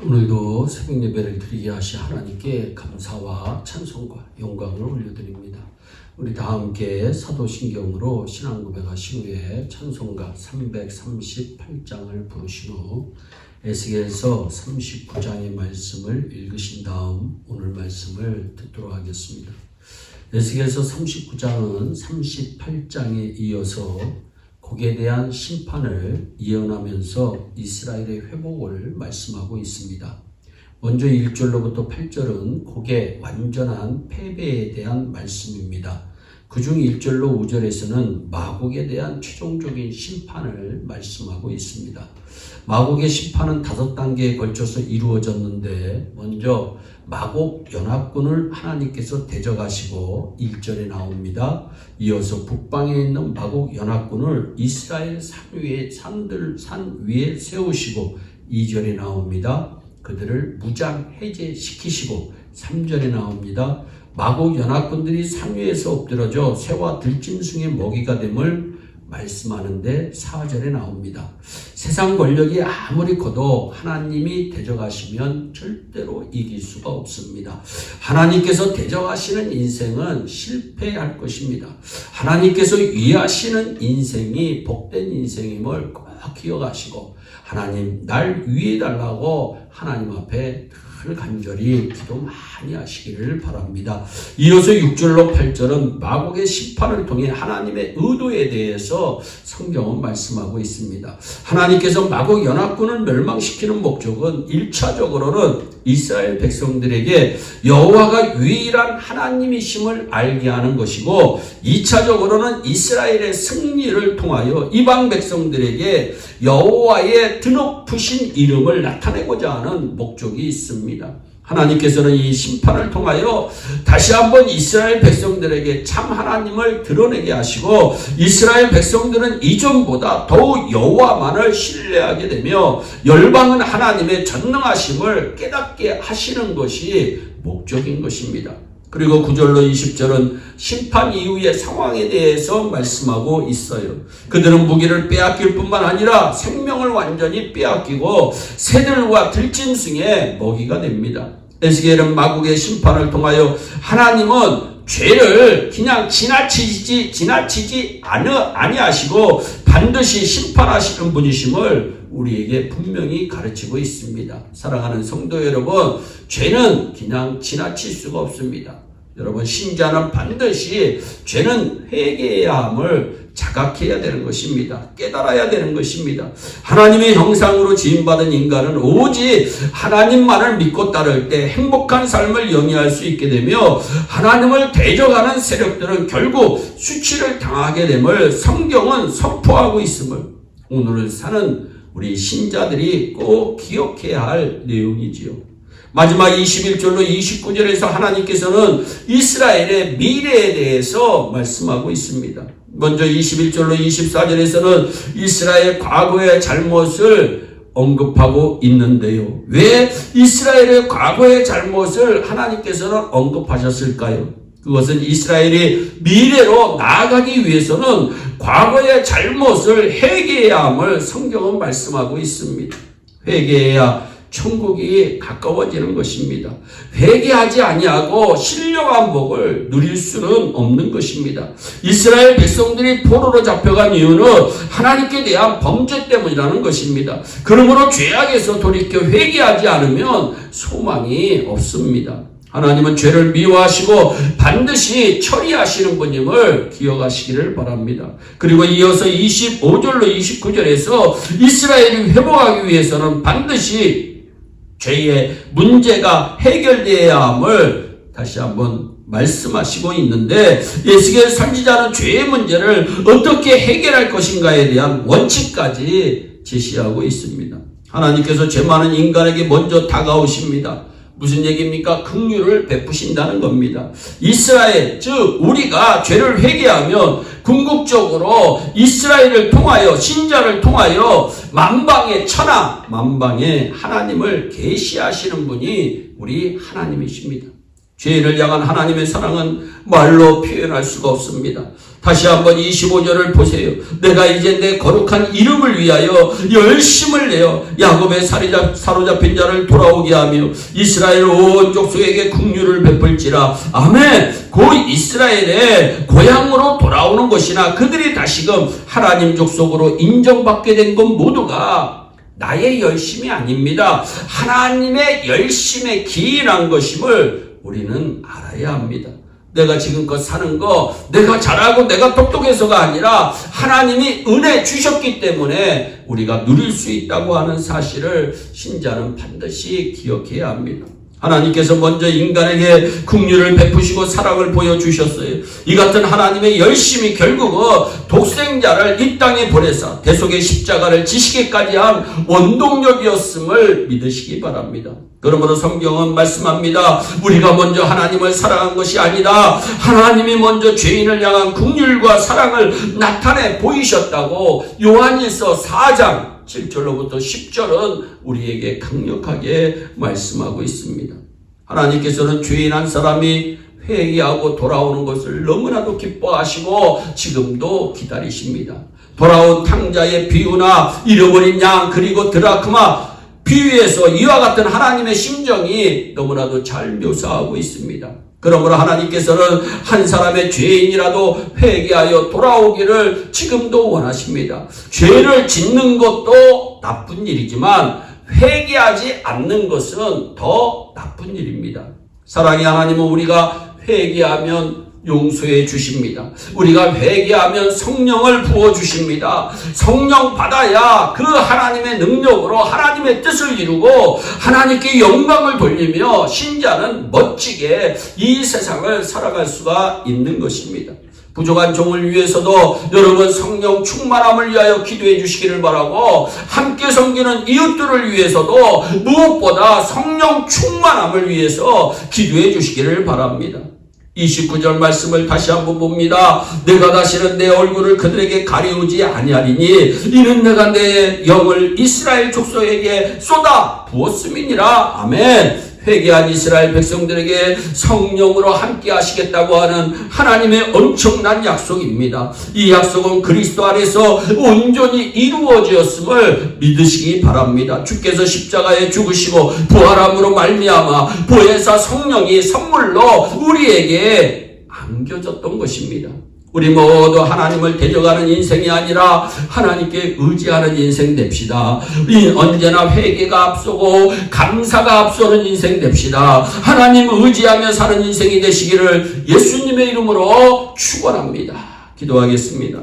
오늘도 새벽 예배를 드리게 하시 하나님께 감사와 찬송과 영광을 올려드립니다. 우리 다 함께 사도신경으로 신앙 고백하신 후에 찬송가 338장을 부르신 후 에스겔서 39장의 말씀을 읽으신 다음 오늘 말씀을 듣도록 하겠습니다. 에스겔서 39장은 38장에 이어서 곡에 대한 심판을 예언하면서 이스라엘의 회복을 말씀하고 있습니다. 먼저 1절로부터 8절은 곡의 완전한 패배에 대한 말씀입니다. 그중 1절로 5절에서는 마곡에 대한 최종적인 심판을 말씀하고 있습니다. 마곡의 심판은 5단계에 걸쳐서 이루어졌는데 먼저 마곡 연합군을 하나님께서 대적하시고 1절에 나옵니다. 이어서 북방에 있는 마곡 연합군을 이스라엘 산 위에 세우시고 2절에 나옵니다. 그들을 무장 해제시키시고 3절에 나옵니다. 마곡 연합군들이 산 위에서 엎드러져 새와 들짐승의 먹이가 됨을 말씀하는데 4절에 나옵니다. 세상 권력이 아무리 커도 하나님이 대적하시면 절대로 이길 수가 없습니다. 하나님께서 대적하시는 인생은 실패할 것입니다. 하나님께서 위하시는 인생이 복된 인생임을 꼭 기억하시고 하나님 날 위해 달라고 하나님 앞에 늘 간절히 기도 많이 하시기를 바랍니다. 이어서 6절로 8절은 마곡의 심판을 통해 하나님의 의도에 대해서 성경은 말씀하고 있습니다. 하나님께서 마곡 연합군을 멸망시키는 목적은 1차적으로는 이스라엘 백성들에게 여호와가 유일한 하나님이심을 알게 하는 것이고 2차적으로는 이스라엘의 승리를 통하여 이방 백성들에게 여호와의 드높으신 이름을 나타내고자 하는 목적이 있습니다. 하나님께서는 이 심판을 통하여 다시 한번 이스라엘 백성들에게 참 하나님을 드러내게 하시고 이스라엘 백성들은 이전보다 더욱 여호와만을 신뢰하게 되며 열방은 하나님의 전능하심을 깨닫게 하시는 것이 목적인 것입니다. 그리고 9절로 20절은 심판 이후의 상황에 대해서 말씀하고 있어요. 그들은 무기를 빼앗길 뿐만 아니라 생명을 완전히 빼앗기고 새들과 들짐승의 먹이가 됩니다. 에스겔은 마곡의 심판을 통하여 하나님은 죄를 그냥 지나치지 아니하시고 반드시 심판하시는 분이심을 우리에게 분명히 가르치고 있습니다. 사랑하는 성도 여러분, 죄는 그냥 지나칠 수가 없습니다. 여러분, 신자는 반드시 죄는 회개해야 함을 자각해야 되는 것입니다. 깨달아야 되는 것입니다. 하나님의 형상으로 지음받은 인간은 오직 하나님만을 믿고 따를 때 행복한 삶을 영위할 수 있게 되며 하나님을 대적하는 세력들은 결국 수치를 당하게 됨을 성경은 선포하고 있음을 오늘을 사는 우리 신자들이 꼭 기억해야 할 내용이지요. 마지막 21절로 29절에서 하나님께서는 이스라엘의 미래에 대해서 말씀하고 있습니다. 먼저 21절로 24절에서는 이스라엘 과거의 잘못을 언급하고 있는데요. 왜 이스라엘의 과거의 잘못을 하나님께서는 언급하셨을까요? 그것은 이스라엘이 미래로 나아가기 위해서는 과거의 잘못을 회개해야 함을 성경은 말씀하고 있습니다. 회개해야 천국이 가까워지는 것입니다. 회개하지 아니하고 신령한 복을 누릴 수는 없는 것입니다. 이스라엘 백성들이 포로로 잡혀간 이유는 하나님께 대한 범죄 때문이라는 것입니다. 그러므로 죄악에서 돌이켜 회개하지 않으면 소망이 없습니다. 하나님은 죄를 미워하시고 반드시 처리하시는 분임을 기억하시기를 바랍니다. 그리고 이어서 25절로 29절에서 이스라엘이 회복하기 위해서는 반드시 죄의 문제가 해결되어야 함을 다시 한번 말씀하시고 있는데 에스겔 선지자는 죄의 문제를 어떻게 해결할 것인가에 대한 원칙까지 제시하고 있습니다. 하나님께서 죄 많은 인간에게 먼저 다가오십니다. 무슨 얘기입니까? 긍휼을 베푸신다는 겁니다. 이스라엘, 즉 우리가 죄를 회개하면 궁극적으로 이스라엘을 통하여 신자를 통하여 만방의 하나님을 계시하시는 분이 우리 하나님이십니다. 죄인을 향한 하나님의 사랑은 말로 표현할 수가 없습니다. 다시 한번 25절을 보세요. 내가 이제 내 거룩한 이름을 위하여 열심을 내어 야곱의 사로잡힌 자를 돌아오게 하며 이스라엘 온 족속에게 긍휼을 베풀지라. 아멘. 그 이스라엘의 고향으로 돌아오는 것이나 그들이 다시금 하나님 족속으로 인정받게 된 것 모두가 나의 열심이 아닙니다. 하나님의 열심에 기인한 것임을 우리는 알아야 합니다. 내가 지금껏 사는 거 내가 잘하고 내가 똑똑해서가 아니라 하나님이 은혜 주셨기 때문에 우리가 누릴 수 있다고 하는 사실을 신자는 반드시 기억해야 합니다. 하나님께서 먼저 인간에게 긍휼을 베푸시고 사랑을 보여주셨어요. 이 같은 하나님의 열심이 결국은 독생자를 이 땅에 보내서 대속의 십자가를 지시기까지 한 원동력이었음을 믿으시기 바랍니다. 그러므로 성경은 말씀합니다. 우리가 먼저 하나님을 사랑한 것이 아니라 하나님이 먼저 죄인을 향한 긍휼과 사랑을 나타내 보이셨다고 요한일서 4장 7절로부터 10절은 우리에게 강력하게 말씀하고 있습니다. 하나님께서는 죄인 한 사람이 회개하고 돌아오는 것을 너무나도 기뻐하시고 지금도 기다리십니다. 돌아온 탕자의 비유나 잃어버린 양 그리고 드라크마 비유에서 이와 같은 하나님의 심정이 너무나도 잘 묘사하고 있습니다. 그러므로 하나님께서는 한 사람의 죄인이라도 회개하여 돌아오기를 지금도 원하십니다. 죄를 짓는 것도 나쁜 일이지만 회개하지 않는 것은 더 나쁜 일입니다. 사랑의 하나님은 우리가 회개하면 용서해 주십니다. 우리가 회개하면 성령을 부어 주십니다. 성령 받아야 그 하나님의 능력으로 하나님의 뜻을 이루고 하나님께 영광을 돌리며 신자는 멋지게 이 세상을 살아갈 수가 있는 것입니다. 부족한 종을 위해서도 여러분 성령 충만함을 위하여 기도해 주시기를 바라고 함께 섬기는 이웃들을 위해서도 무엇보다 성령 충만함을 위해서 기도해 주시기를 바랍니다. 29절 말씀을 다시 한번 봅니다. 내가 다시는 내 얼굴을 그들에게 가리우지 아니하리니 이는 내가 내 영을 이스라엘 족속에게 쏟아 부었음이니라. 아멘. 회개한 이스라엘 백성들에게 성령으로 함께 하시겠다고 하는 하나님의 엄청난 약속입니다. 이 약속은 그리스도 안에서 온전히 이루어졌음을 믿으시기 바랍니다. 주께서 십자가에 죽으시고 부활함으로 말미암아 보혜사 성령이 선물로 우리에게 안겨졌던 것입니다. 우리 모두 하나님을 데려가는 인생이 아니라 하나님께 의지하는 인생 됩시다. 우리 언제나 회개가 앞서고 감사가 앞서는 인생 됩시다. 하나님 의지하며 사는 인생이 되시기를 예수님의 이름으로 축원합니다. 기도하겠습니다.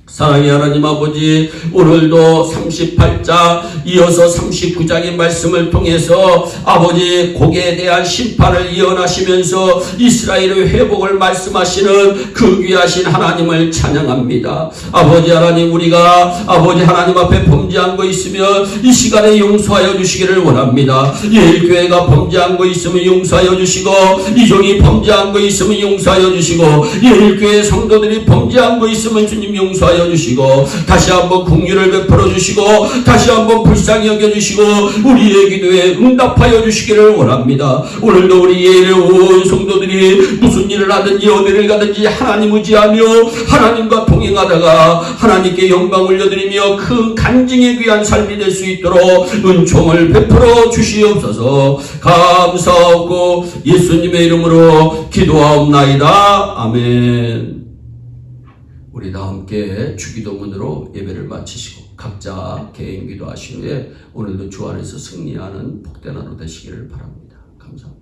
사랑의 하나님 아버지, 오늘도 38장 이어서 39장의 말씀을 통해서 아버지 곡에 대한 심판을 예언하시면서 이스라엘의 회복을 말씀하시는 그 귀하신 하나님을 찬양합니다. 아버지 하나님, 우리가 아버지 하나님 앞에 범죄한 거 있으면 이 시간에 용서하여 주시기를 원합니다. 예일교회가 범죄한 거 있으면 용서하여 주시고, 이종이 범죄한 거 있으면 용서하여 주시고, 예일교회 성도들이 범죄한 거 있으면 주님 용서하여 주시고, 다시 한번 긍휼을 베풀어 주시고, 다시 한번 불쌍히 여겨 주시고, 우리의 기도에 응답하여 주시기를 원합니다. 오늘도 우리 예일의 온 성도들이 무슨 일을 하든지 어디를 가든지 하나님 의지하며 하나님과 동행하다가 하나님께 영광 올려드리며 큰 간증에 귀한 삶이 될 수 있도록 은총을 베풀어 주시옵소서. 감사하고 예수님의 이름으로 기도하옵나이다. 아멘. 우리 다 함께 주기도문으로 예배를 마치시고 각자 개인 기도하신 후에 오늘도 주 안에서 승리하는 복된 하루 되시기를 바랍니다. 감사합니다.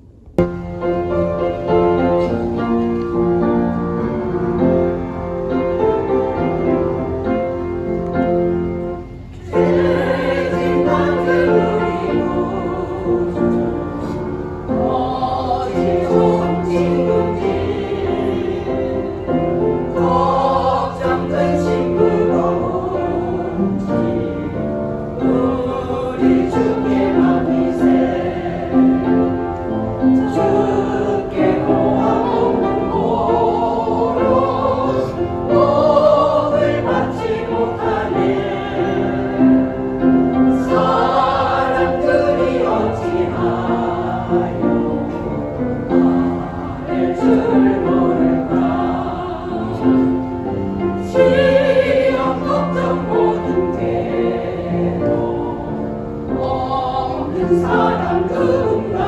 사랑 누군가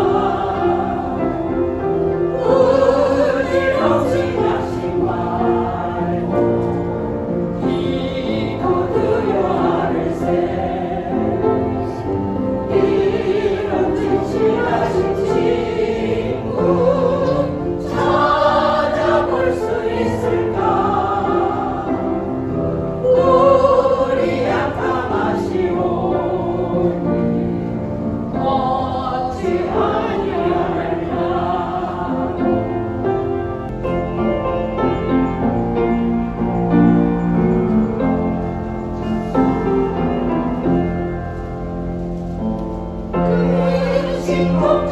어지럽지 마신 말 기도드려 하늘새 이런 지치하신 친구 찾아볼 수 있을까 우리 약함하시오니 어찌 아니할까 그 신곡